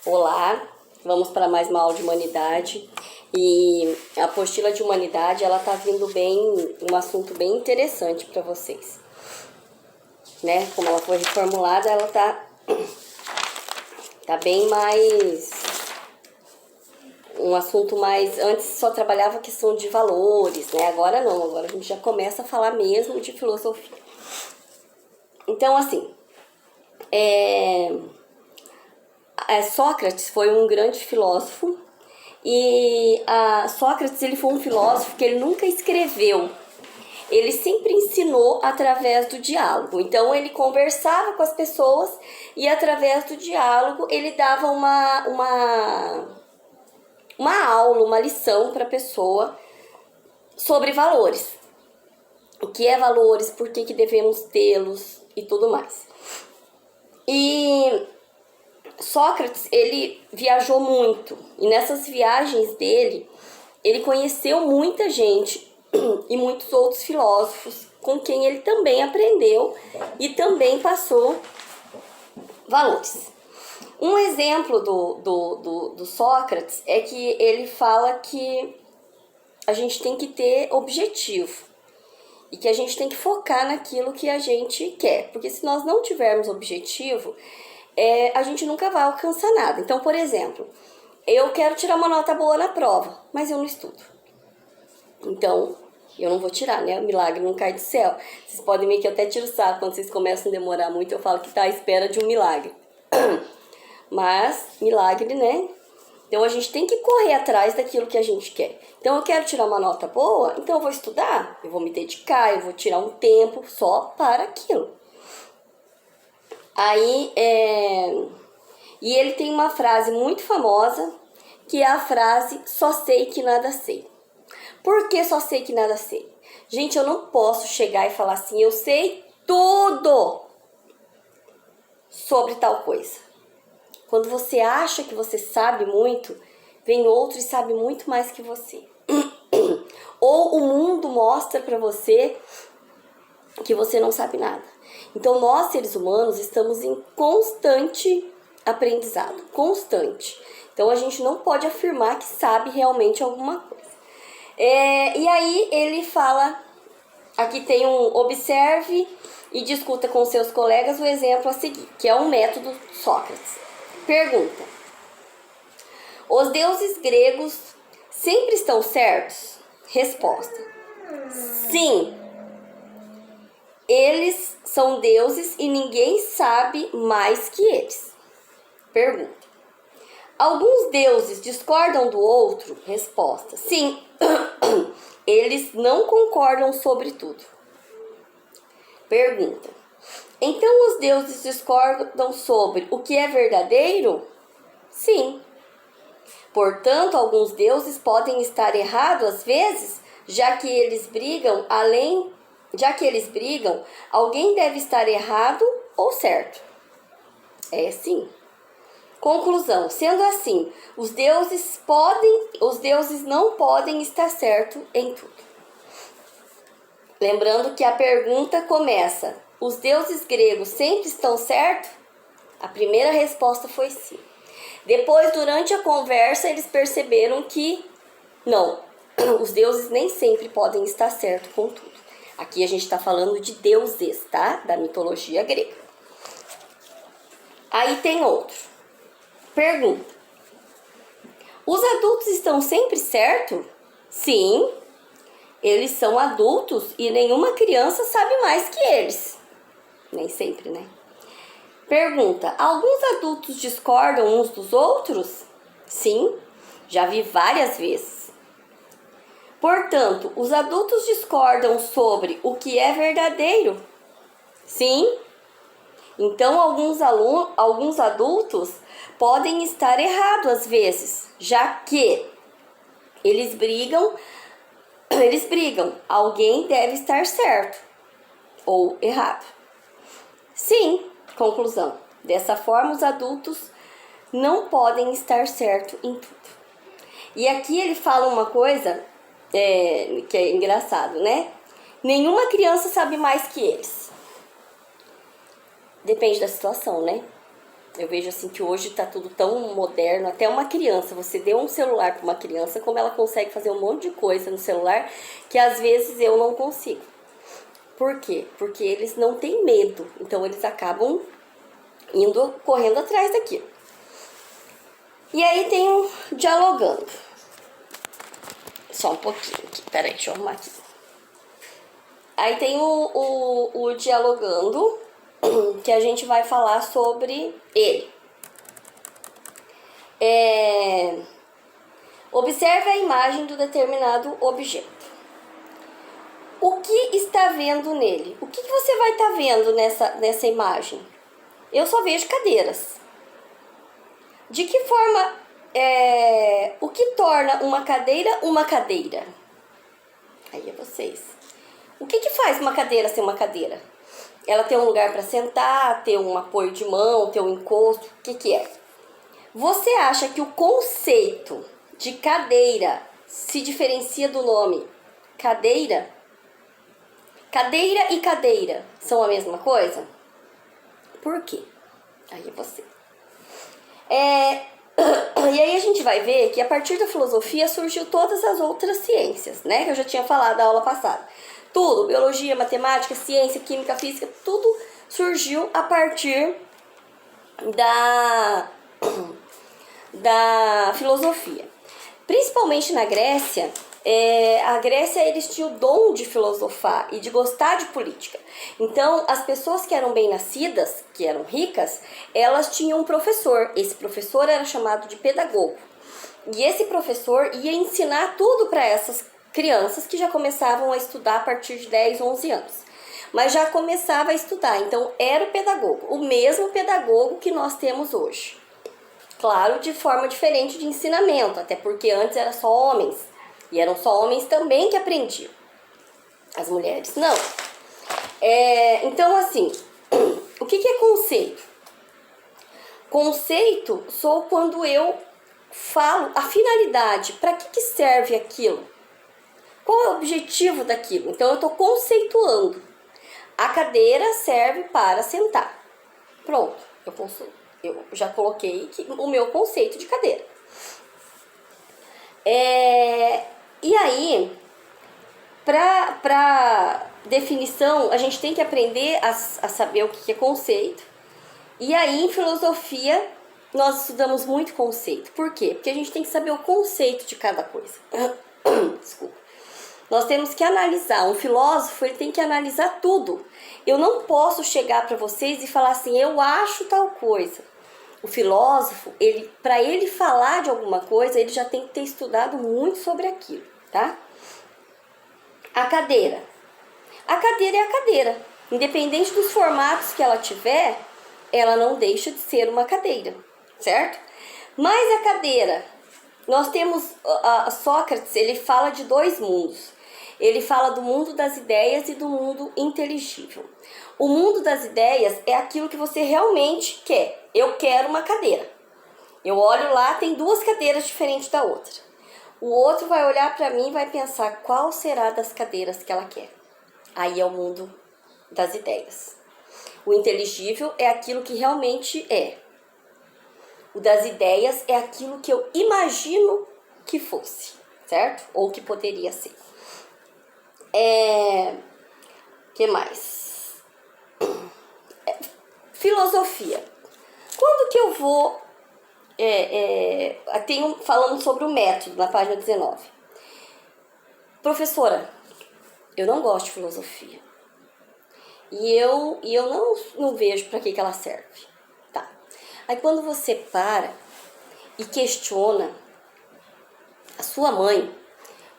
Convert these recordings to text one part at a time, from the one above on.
Olá, vamos para mais uma aula de humanidade. E a apostila de humanidade, ela tá vindo bem, um assunto bem interessante para vocês, né? Como ela foi reformulada, ela tá bem mais, um assunto mais, antes só trabalhava a questão de valores, né? Agora não, agora a gente já começa a falar mesmo de filosofia. Então, assim, Sócrates foi um grande filósofo. E Sócrates, ele foi um filósofo que ele nunca escreveu. Ele sempre ensinou através do diálogo. Então, ele conversava com as pessoas e, através do diálogo, ele dava uma aula, uma lição para a pessoa sobre valores. O que é valores, por que devemos tê-los e tudo mais. E Sócrates, ele viajou muito, e nessas viagens dele, ele conheceu muita gente e muitos outros filósofos com quem ele também aprendeu e também passou valores. Um exemplo do Sócrates é que ele fala que a gente tem que ter objetivo e que a gente tem que focar naquilo que a gente quer, porque se nós não tivermos objetivo, a gente nunca vai alcançar nada. Então, por exemplo, eu quero tirar uma nota boa na prova, mas eu não estudo. Então, eu não vou tirar, né? O milagre não cai do céu. Vocês podem ver que eu até tiro o saco quando vocês começam a demorar muito, eu falo que tá à espera de um milagre. Mas, milagre, né? Então, a gente tem que correr atrás daquilo que a gente quer. Então, eu quero tirar uma nota boa, então eu vou estudar, eu vou me dedicar, eu vou tirar um tempo só para aquilo. Aí, e ele tem uma frase muito famosa, que é a frase, só sei que nada sei. Por que só sei que nada sei? Gente, eu não posso chegar e falar assim, eu sei tudo sobre tal coisa. Quando você acha que você sabe muito, vem outro e sabe muito mais que você. Ou o mundo mostra pra você que você não sabe nada. Então, nós, seres humanos, estamos em constante aprendizado, constante. Então, a gente não pode afirmar que sabe realmente alguma coisa. E aí, ele fala, aqui tem observe e discuta com seus colegas o exemplo a seguir, que é um método Sócrates. Pergunta: os deuses gregos sempre estão certos? Resposta: sim. Eles são deuses e ninguém sabe mais que eles. Pergunta: alguns deuses discordam do outro? Resposta: sim. Eles não concordam sobre tudo. Pergunta: então os deuses discordam sobre o que é verdadeiro? Sim. Portanto, alguns deuses podem estar errados às vezes, já que eles brigam, alguém deve estar errado ou certo. Sim. Conclusão: sendo assim, os deuses não podem estar certos em tudo. Lembrando que a pergunta começa: os deuses gregos sempre estão certos? A primeira resposta foi sim. Depois, durante a conversa, eles perceberam que não, os deuses nem sempre podem estar certos com tudo. Aqui a gente está falando de deuses, tá? Da mitologia grega. Aí tem outro. Pergunta: os adultos estão sempre certos? Sim. Eles são adultos e nenhuma criança sabe mais que eles. Nem sempre, né? Pergunta: alguns adultos discordam uns dos outros? Sim, já vi várias vezes. Portanto, os adultos discordam sobre o que é verdadeiro? Sim. Então, alguns adultos podem estar errados às vezes, já que eles brigam, alguém deve estar certo ou errado. Sim. Conclusão: dessa forma, os adultos não podem estar certos em tudo. E aqui ele fala uma coisa que é engraçado, né? Nenhuma criança sabe mais que eles. Depende da situação, né? Eu vejo assim que hoje tá tudo tão moderno, até uma criança, você deu um celular para uma criança, como ela consegue fazer um monte de coisa no celular que às vezes eu não consigo. Por quê? Porque eles não têm medo, então eles acabam indo correndo atrás daquilo. E aí tem um dialogando. Só um pouquinho aqui, peraí, deixa eu arrumar aqui. Aí tem o dialogando, que a gente vai falar sobre ele. Observe a imagem do determinado objeto. O que está vendo nele? O que você vai estar vendo nessa imagem? Eu só vejo cadeiras. De que forma, o que torna uma cadeira? Aí é vocês. O que faz uma cadeira ser uma cadeira? Ela tem um lugar para sentar, ter um apoio de mão, ter um encosto, o que é? Você acha que o conceito de cadeira se diferencia do nome cadeira? Cadeira e cadeira são a mesma coisa? Por quê? Aí é você. E aí a gente vai ver que a partir da filosofia surgiu todas as outras ciências, né? Que eu já tinha falado na aula passada. Tudo, biologia, matemática, ciência, química, física, tudo surgiu a partir da filosofia. Principalmente na Grécia, a Grécia eles tinham o dom de filosofar e de gostar de política. Então, as pessoas que eram bem nascidas, que eram ricas, elas tinham um professor. Esse professor era chamado de pedagogo. E esse professor ia ensinar tudo para essas crianças que já começavam a estudar a partir de 10, 11 anos. Mas já começava a estudar, então era o pedagogo, o mesmo pedagogo que nós temos hoje. Claro, de forma diferente de ensinamento, até porque antes era só homens. E eram só homens também que aprendiam. As mulheres não. Então, assim, o que é conceito? Conceito sou quando eu falo a finalidade, para que serve aquilo? Qual é o objetivo daquilo? Então, eu estou conceituando. A cadeira serve para sentar. Pronto, eu já coloquei o meu conceito de cadeira. E aí, para definição, a gente tem que aprender a saber o que é conceito. E aí, em filosofia, nós estudamos muito conceito. Por quê? Porque a gente tem que saber o conceito de cada coisa. Desculpa. Nós temos que analisar. Um filósofo, ele tem que analisar tudo. Eu não posso chegar para vocês e falar assim, eu acho tal coisa. O filósofo, para ele falar de alguma coisa, ele já tem que ter estudado muito sobre aquilo, tá? A cadeira. A cadeira é a cadeira. Independente dos formatos que ela tiver, ela não deixa de ser uma cadeira, certo? Mas a cadeira, nós temos, Sócrates, ele fala de dois mundos. Ele fala do mundo das ideias e do mundo inteligível. O mundo das ideias é aquilo que você realmente quer. Eu quero uma cadeira. Eu olho lá, tem duas cadeiras diferentes da outra. O outro vai olhar para mim e vai pensar qual será das cadeiras que ela quer. Aí é o mundo das ideias. O inteligível é aquilo que realmente é. O das ideias é aquilo que eu imagino que fosse, certo? Ou que poderia ser. Que mais? Filosofia. Quando que eu vou... falando sobre o método, na página 19. Professora, eu não gosto de filosofia. E eu não vejo para que ela serve. Tá. Aí quando você para e questiona a sua mãe,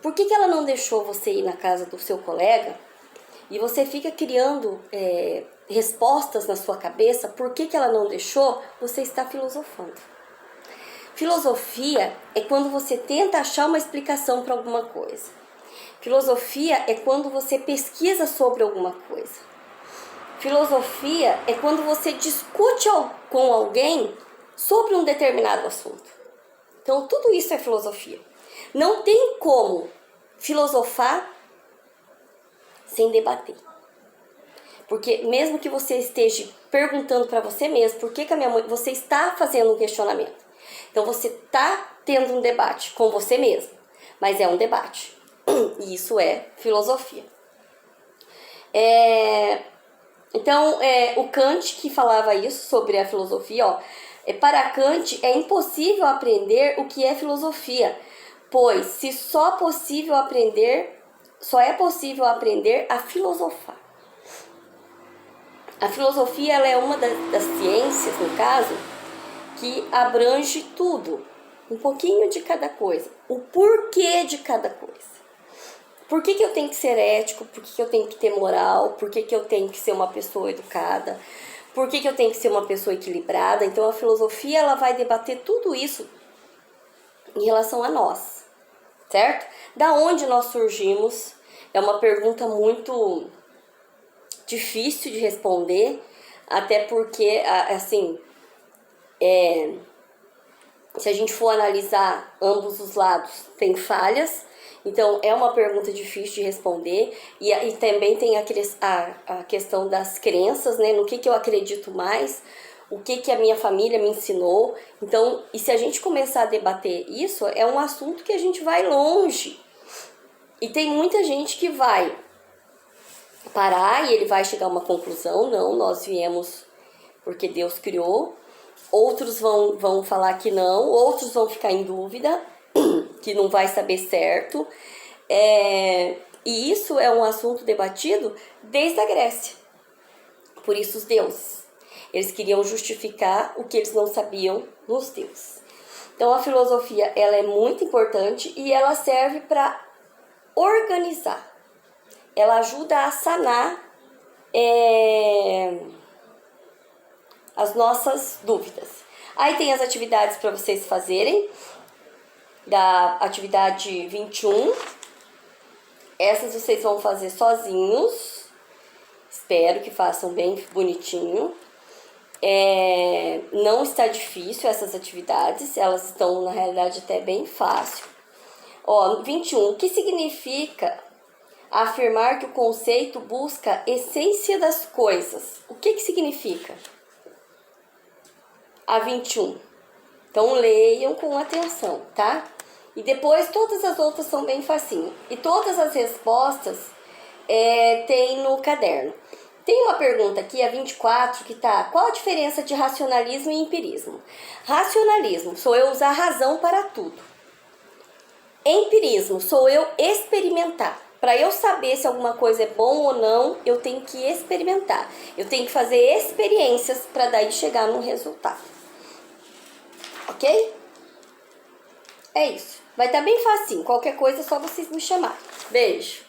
por que ela não deixou você ir na casa do seu colega? E você fica criando respostas na sua cabeça, por que ela não deixou? Você está filosofando. Filosofia é quando você tenta achar uma explicação para alguma coisa. Filosofia é quando você pesquisa sobre alguma coisa. Filosofia é quando você discute com alguém sobre um determinado assunto. Então, tudo isso é filosofia. Não tem como filosofar sem debater. Porque mesmo que você esteja perguntando para você mesmo por que a minha mãe... Você está fazendo um questionamento. Então, você está tendo um debate com você mesmo. Mas é um debate. E isso é filosofia. Então, o Kant que falava isso sobre a filosofia, ó. Para Kant, é impossível aprender o que é filosofia, pois se só é possível aprender a filosofar. A filosofia ela é uma das ciências, no caso, que abrange tudo, um pouquinho de cada coisa, o porquê de cada coisa. Por que eu tenho que ser ético? Por que eu tenho que ter moral? Por que eu tenho que ser uma pessoa educada? Por que eu tenho que ser uma pessoa equilibrada? Então, a filosofia ela vai debater tudo isso em relação a nós, certo? Da onde nós surgimos? É uma pergunta muito difícil de responder, até porque, assim, se a gente for analisar ambos os lados, tem falhas. Então, é uma pergunta difícil de responder. E também tem a questão das crenças, né? No que eu acredito mais, o que a minha família me ensinou. Então, e se a gente começar a debater isso, é um assunto que a gente vai longe. E tem muita gente que vai parar e ele vai chegar a uma conclusão. Não, nós viemos porque Deus criou. Outros vão falar que não, outros vão ficar em dúvida, que não vai saber certo. E isso é um assunto debatido desde a Grécia. Por isso os deuses. Eles queriam justificar o que eles não sabiam nos deuses. Então a filosofia ela é muito importante e ela serve para organizar. Ela ajuda a sanar as nossas dúvidas. Aí tem as atividades para vocês fazerem, da atividade 21. Essas vocês vão fazer sozinhos. Espero que façam bem bonitinho. Não está difícil essas atividades, elas estão na realidade até bem fácil. 21. O que significa afirmar que o conceito busca a essência das coisas? O que significa? A 21. Então leiam com atenção, tá? E depois todas as outras são bem facinho. E todas as respostas tem no caderno. Tem uma pergunta aqui, a 24, que tá: qual a diferença de racionalismo e empirismo? Racionalismo, sou eu usar razão para tudo. Empirismo, sou eu experimentar. Para eu saber se alguma coisa é bom ou não, eu tenho que experimentar. Eu tenho que fazer experiências para daí chegar num resultado. Ok? É isso. Vai estar bem facinho. Qualquer coisa é só vocês me chamarem. Beijo!